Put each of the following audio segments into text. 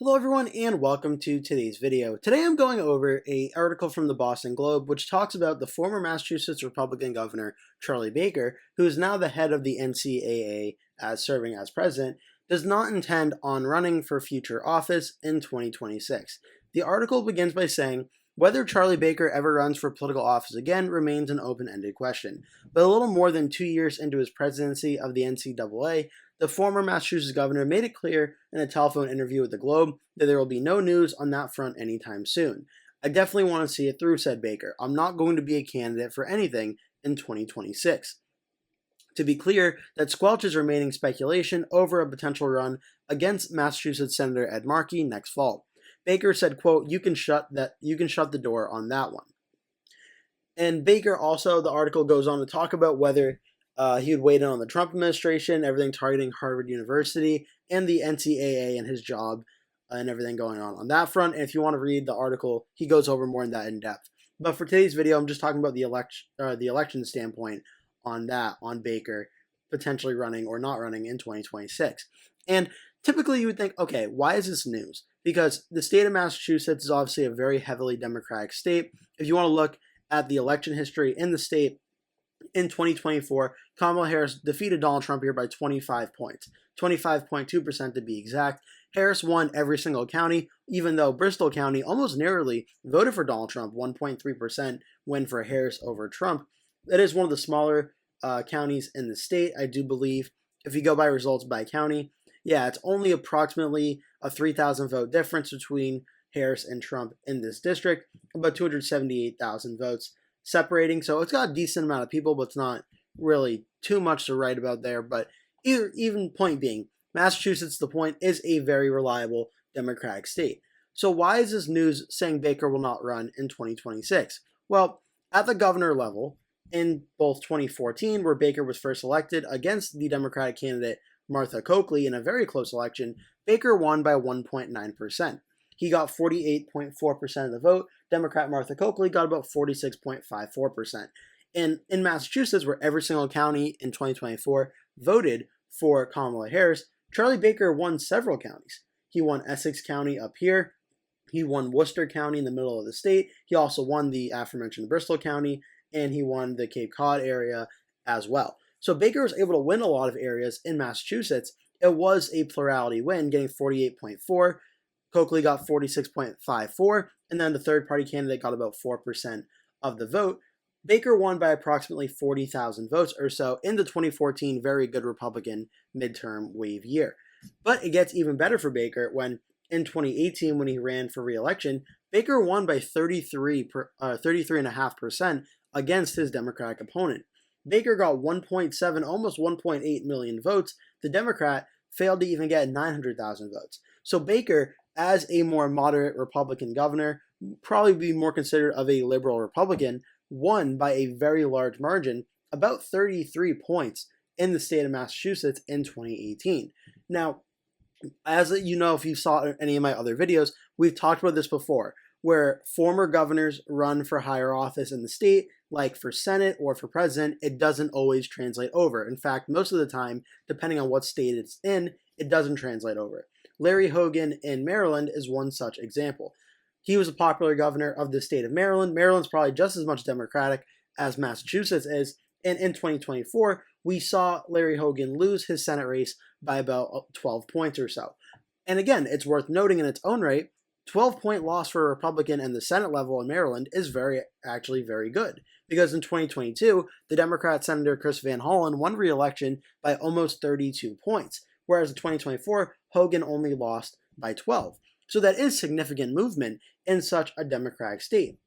Hello everyone and welcome to today's video. Today I'm going over an article from the Boston Globe which talks about the former Massachusetts Republican governor Charlie Baker, who is now the head of the NCAA as serving as president, does not intend on running for future office in 2026. The article begins by saying, whether Charlie Baker ever runs for political office again remains an open-ended question. But a little more than 2 years into his presidency of the NCAA, the former Massachusetts governor made it clear in a telephone interview with the Globe that there will be no news on that front anytime soon. I definitely want to see it through, said Baker. I'm not going to be a candidate for anything in 2026. To be clear, that squelches remaining speculation over a potential run against Massachusetts Senator Ed Markey next fall. Baker said, quote, you can shut the door on that one. And Baker also, the article goes on to talk about whether he would weigh in on the Trump administration, everything targeting Harvard University, and the NCAA and his job and everything going on that front. And if you want to read the article, he goes over more in that in depth. But for today's video, I'm just talking about the election standpoint on that, on Baker potentially running or not running in 2026. And typically you would think, okay, why is this news? Because the state of Massachusetts is obviously a very heavily Democratic state. If you want to look at the election history in the state, in 2024, Kamala Harris defeated Donald Trump here by 25 points, 25.2% to be exact. Harris won every single county, even though Bristol County almost narrowly voted for Donald Trump, 1.3% win for Harris over Trump. It is one of the smaller counties in the state, I do believe. If you go by results by county, yeah, it's only approximately a 3,000 vote difference between Harris and Trump in this district, about 278,000 votes separating. So it's got a decent amount of people, but it's not really too much to write about there. But even point being, Massachusetts, the point, is a very reliable Democratic state. So why is this news saying Baker will not run in 2026? Well, at the governor level, in both 2014, where Baker was first elected against the Democratic candidate Martha Coakley in a very close election, Baker won by 1.9%. He got 48.4% of the vote. Democrat Martha Coakley got about 46.54%. And in Massachusetts, where every single county in 2024 voted for Kamala Harris, Charlie Baker won several counties. He won Essex County up here. He won Worcester County in the middle of the state. He also won the aforementioned Bristol County, and he won the Cape Cod area as well. So Baker was able to win a lot of areas in Massachusetts. It was a plurality win, getting 48.4%. Coakley got 46.54%, and then the third-party candidate got about 4% of the vote. Baker won by approximately 40,000 votes or so in the 2014 very good Republican midterm wave year. But it gets even better for Baker when, in 2018, when he ran for re-election, Baker won by 33.5% against his Democratic opponent. Baker got 1.7, almost 1.8 million votes. The Democrat failed to even get 900,000 votes. So Baker, as a more moderate Republican governor, probably be more considered of a liberal Republican, won by a very large margin, about 33 points in the state of Massachusetts in 2018. Now, as you know, if you saw any of my other videos, we've talked about this before, where former governors run for higher office in the state, like for Senate or for president, it doesn't always translate over. In fact, most of the time, depending on what state it's in, it doesn't translate over. Larry Hogan in Maryland is one such example. He was a popular governor of the state of Maryland. Maryland's probably just as much Democratic as Massachusetts is. And in 2024, we saw Larry Hogan lose his Senate race by about 12 points or so. And again, it's worth noting in its own right, 12-point loss for a Republican in the Senate level in Maryland is actually very good. Because in 2022, the Democrat Senator Chris Van Hollen won re-election by almost 32 points. Whereas in 2024, Hogan only lost by 12. So that is significant movement in such a Democratic state.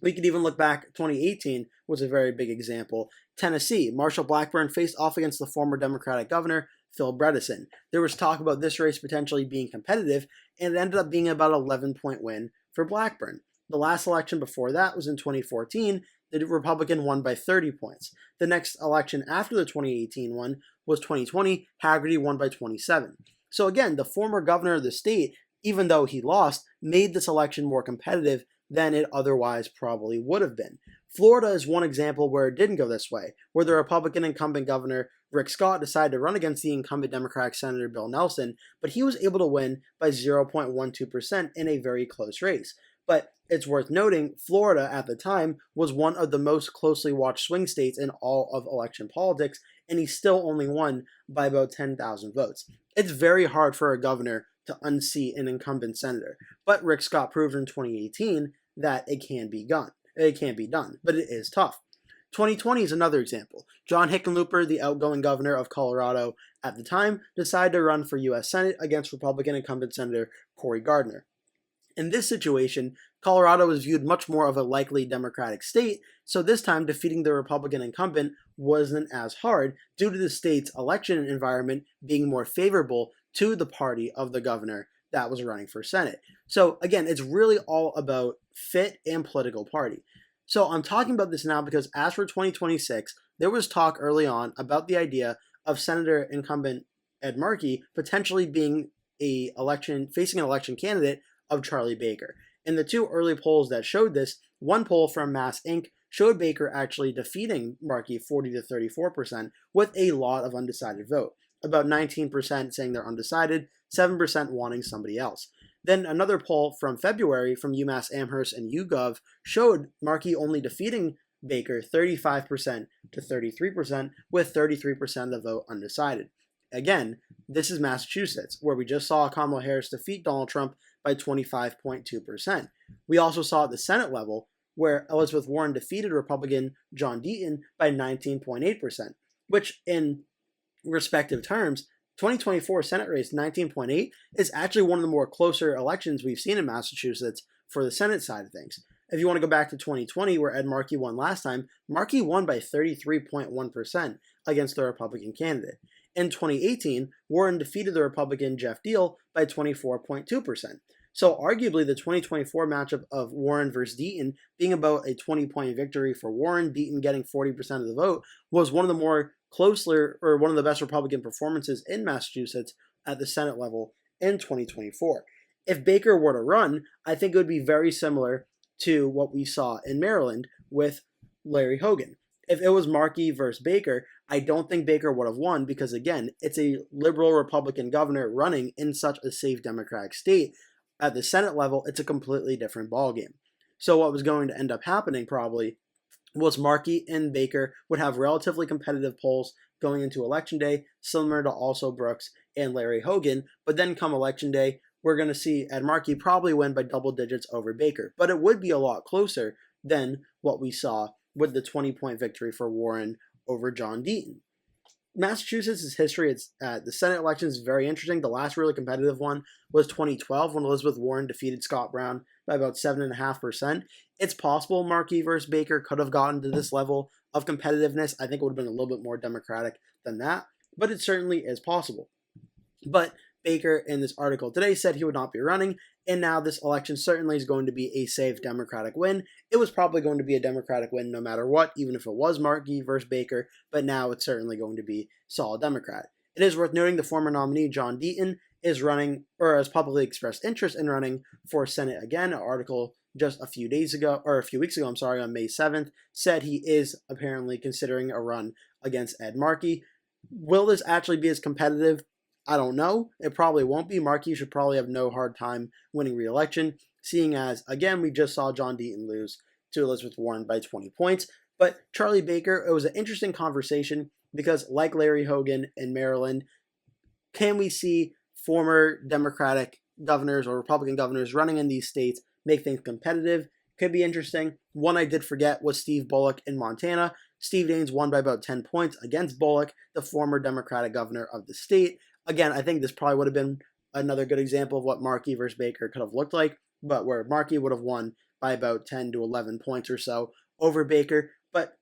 We could even look back, 2018 was a very big example. Tennessee, Marshall Blackburn faced off against the former Democratic governor, Phil Bredesen. There was talk about this race potentially being competitive, and it ended up being about an 11-point win for Blackburn. The last election before that was in 2014. The Republican won by 30 points. The next election after the 2018 one was 2020. Haggerty won by 27. So again, the former governor of the state, even though he lost, made this election more competitive than it otherwise probably would have been. Florida is one example where it didn't go this way, where the Republican incumbent governor Rick Scott decided to run against the incumbent Democratic Senator Bill Nelson, but he was able to win by 0.12% in a very close race. But it's worth noting, Florida at the time was one of the most closely watched swing states in all of election politics, and he still only won by about 10,000 votes. It's very hard for a governor to unseat an incumbent senator, but Rick Scott proved in 2018 that it can be done. It can't be done, but it is tough. 2020 is another example. John Hickenlooper, the outgoing governor of Colorado at the time, decided to run for U.S. Senate against Republican incumbent Senator Cory Gardner. In this situation, Colorado was viewed much more of a likely Democratic state, so this time defeating the Republican incumbent wasn't as hard due to the state's election environment being more favorable to the party of the governor that was running for Senate. So again, it's really all about fit and political party. So I'm talking about this now because as for 2026, there was talk early on about the idea of Senator incumbent Ed Markey potentially being facing an election candidate of Charlie Baker. In the two early polls that showed this, one poll from Mass Inc. showed Baker actually defeating Markey 40 to 34% with a lot of undecided vote. About 19% saying they're undecided, 7% wanting somebody else. Then another poll from February from UMass Amherst and YouGov showed Markey only defeating Baker 35% to 33%, with 33% of the vote undecided. Again, this is Massachusetts, where we just saw Kamala Harris defeat Donald Trump by 25.2%. We also saw at the Senate level, where Elizabeth Warren defeated Republican John Deaton by 19.8%, which in respective terms, 2024 Senate race 19.8 is actually one of the more closer elections we've seen in Massachusetts for the Senate side of things. If you want to go back to 2020, where Ed Markey won last time, Markey won by 33.1% against the Republican candidate. In 2018, Warren defeated the Republican Jeff Deal by 24.2%. So arguably the 2024 matchup of Warren versus Deaton being about a 20-point victory for Warren, Deaton getting 40% of the vote, was one of the more one of the best Republican performances in Massachusetts at the Senate level in 2024. If Baker were to run, I think it would be very similar to what we saw in Maryland with Larry Hogan. If it was Markey versus Baker, I don't think Baker would have won because, again, it's a liberal Republican governor running in such a safe Democratic state. At the Senate level, it's a completely different ballgame. So what was going to end up happening probably was Markey and Baker would have relatively competitive polls going into Election Day, similar to also Brooks and Larry Hogan. But then come Election Day, we're going to see Ed Markey probably win by double digits over Baker. But it would be a lot closer than what we saw with the 20-point victory for Warren over John Deaton. Massachusetts' history at the Senate elections is very interesting. The last really competitive one was 2012 when Elizabeth Warren defeated Scott Brown by about 7.5%. It's possible Markey versus Baker could have gotten to this level of competitiveness. I think it would have been a little bit more Democratic than that, but it certainly is possible. But Baker, in this article today, said he would not be running, and now this election certainly is going to be a safe Democratic win. It was probably going to be a Democratic win no matter what, even if it was Markey versus Baker, but now it's certainly going to be solid Democrat. It is worth noting the former nominee, John Deaton, is running, or has publicly expressed interest in running for Senate again. An article just a few weeks ago, on May 7th, said he is apparently considering a run against Ed Markey. Will this actually be as competitive? I don't know. It probably won't be. Markey should probably have no hard time winning re-election, seeing as, again, we just saw John Deaton lose to Elizabeth Warren by 20 points. But Charlie Baker, it was an interesting conversation because, like Larry Hogan in Maryland, can we see former Democratic governors or Republican governors running in these states make things competitive? Could be interesting. One I did forget was Steve Bullock in Montana. Steve Daines won by about 10 points against Bullock, the former Democratic governor of the state. Again, I think this probably would have been another good example of what Markey versus Baker could have looked like, but where Markey would have won by about 10 to 11 points or so over Baker. But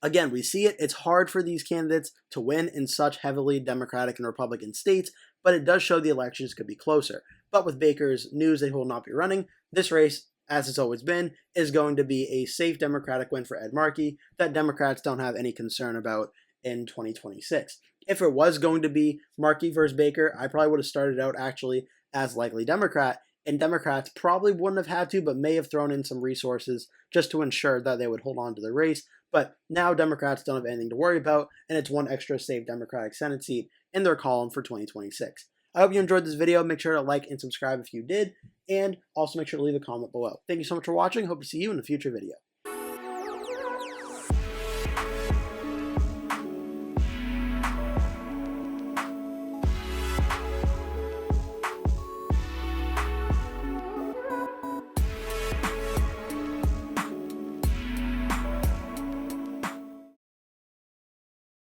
again, we see it. It's hard for these candidates to win in such heavily Democratic and Republican states, but it does show the elections could be closer. But with Baker's news that he will not be running, this race, as it's always been, is going to be a safe Democratic win for Ed Markey that Democrats don't have any concern about in 2026. If it was going to be Markey versus Baker, I probably would have started out actually as likely Democrat and Democrats probably wouldn't have had to, but may have thrown in some resources just to ensure that they would hold on to the race. But now Democrats don't have anything to worry about, and it's one extra safe Democratic Senate seat in their column for 2026. I hope you enjoyed this video. Make sure to like and subscribe if you did, and also make sure to leave a comment below. Thank you so much for watching. Hope to see you in a future video.